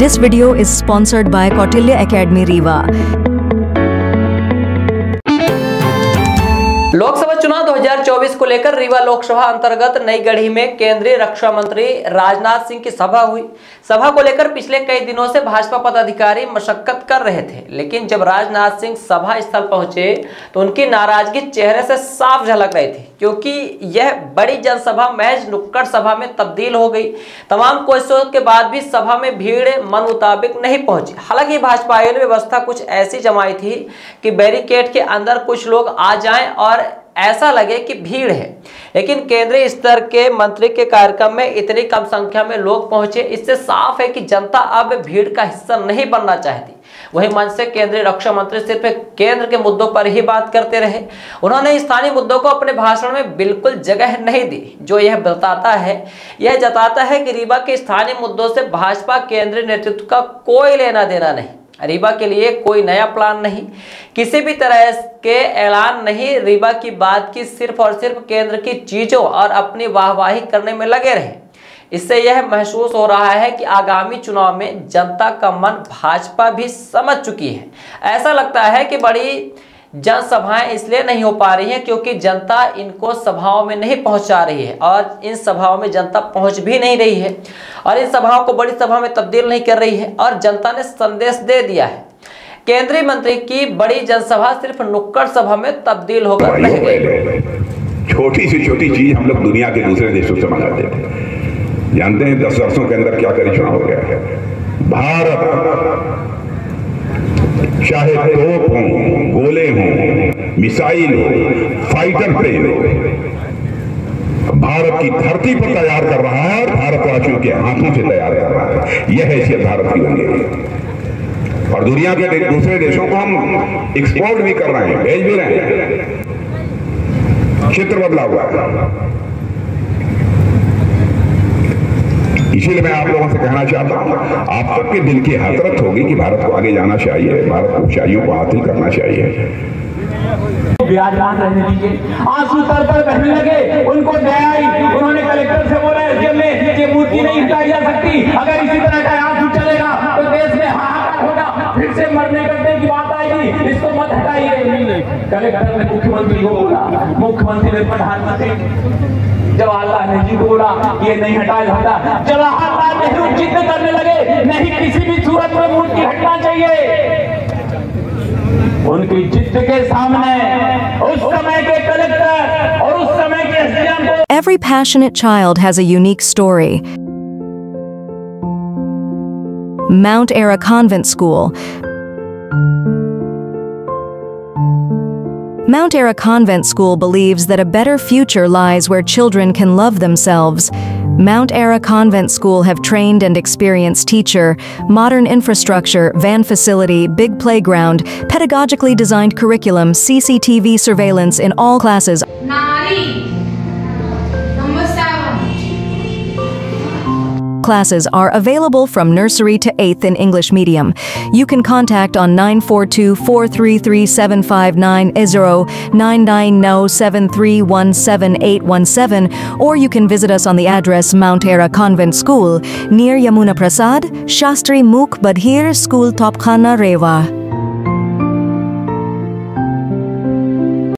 This video is sponsored by Kautilya Academy Rewa. Lok Sabha चुनाव 2024 को लेकर रीवा लोकसभा अंतर्गत नई गढ़ी में केंद्रीय रक्षा मंत्री राजनाथ सिंह की सभा हुई। सभा को लेकर पिछले कई दिनों से भाजपा पदाधिकारी मशक्कत कर रहे थे, लेकिन जब राजनाथ सिंह सभा स्थल पहुंचे तो उनकी नाराजगी चेहरे से साफ झलक रही थी, क्योंकि यह बड़ी जनसभा महज नुक्कड़ सभा में तब्दील हो गई। तमाम कोशिशों के बाद भी सभा में भीड़ मन मुताबिक नहीं पहुंची। हालांकि भाजपा ने व्यवस्था कुछ ऐसी जमाई थी कि बैरिकेड के अंदर कुछ लोग आ जाएं और ऐसा लगे कि भीड़ है, लेकिन केंद्रीय स्तर के मंत्री के कार्यक्रम में इतनी कम संख्या में लोग पहुंचे। इससे साफ है कि जनता अब भीड़ का हिस्सा नहीं बनना चाहती। वहीं मंच से केंद्रीय रक्षा मंत्री सिर्फ केंद्र के मुद्दों पर ही बात करते रहे। उन्होंने स्थानीय मुद्दों को अपने भाषण में बिल्कुल जगह नहीं दी, जो यह जताता है कि रीवा के स्थानीय मुद्दों से भाजपा केंद्रीय नेतृत्व का कोई लेना देना नहीं। रीवा के लिए कोई नया प्लान नहीं, किसी भी तरह के ऐलान नहीं। रीवा की बात की सिर्फ और सिर्फ केंद्र की चीजों और अपनी वाहवाही करने में लगे रहे। इससे यह महसूस हो रहा है कि आगामी चुनाव में जनता का मन भाजपा भी समझ चुकी है। ऐसा लगता है कि बड़ी जनसभाएं इसलिए नहीं हो पा रही हैं क्योंकि जनता इनको सभाओं में नहीं पहुंचा रही है, और इन सभाओं में जनता पहुंच भी नहीं रही है, और इन सभाओं को बड़ी सभा में तब्दील नहीं कर रही है। और जनता ने संदेश दे दिया है, केंद्रीय मंत्री की बड़ी जनसभा सिर्फ नुक्कड़ सभा में तब्दील होकर रह गई। छोटी से छोटी चीज हम लोग दुनिया के दूसरे देशों से मंगाते थे। जानते हैं 10 वर्षों के अंदर क्या करिश्मा हो गया है। भारत चाहे तोप हो, गोले हो, मिसाइल हो, फाइटर प्लेन हो, भारत की धरती पर तैयार कर रहा है, भारतवासियों के हाथों से तैयार कर रहा है। यह हैसियत भारत की बन गई, और दुनिया के दूसरे देशों को हम एक्सपोर्ट भी कर रहे हैं, भेज भी रहे हैं। क्षेत्र बदला हुआ है। इसीलिए मैं आप लोगों से कहना चाहता हूं, आप सबके दिल की हसरत होगी कि भारत को आगे जाना चाहिए, भारत को ऊंचाइयों को हासिल करना चाहिए। विराजमान रहने दीजिए। आंसू तर तर बहने लगे, उनको दया आई। उन्होंने कलेक्टर से बोला ये मूर्ति नहीं हटाई जा सकती, अगर इसी तरह का आंसू चलेगा तो देश में हाहाकार होगा, फिर से मरने कटने की बात आएगी, इसको मत हटाइए। कलेक्टर ने मुख्यमंत्री को बोला, मुख्यमंत्री ने प्रधानमंत्री जवाहरलाल नेहरू को बोला ये नहीं हटाया जाता। जवाहरलाल नेहरू जिद करने लगे, नहीं किसी भी सूरत में मूर्ति हटना चाहिए। उनकी जिद के सामने उस समय के कलेक्टर और उस समय के एसडीएम को Every passionate child has a unique story. Mount Ara Convent School. Mount Ara Convent School believes that a better future lies where children can love themselves. Mount Ara Convent School have trained and experienced teacher, modern infrastructure, van facility, big playground, pedagogically designed curriculum, CCTV surveillance in all classes. Classes are available from nursery to 8th in English medium. You can contact on 942-433-759-0, 9997317817, or you can visit us on the address Mount Ara Convent School, near Yamuna Prasad, Shastri Mukh Badhir School, Topkhana, Rewa.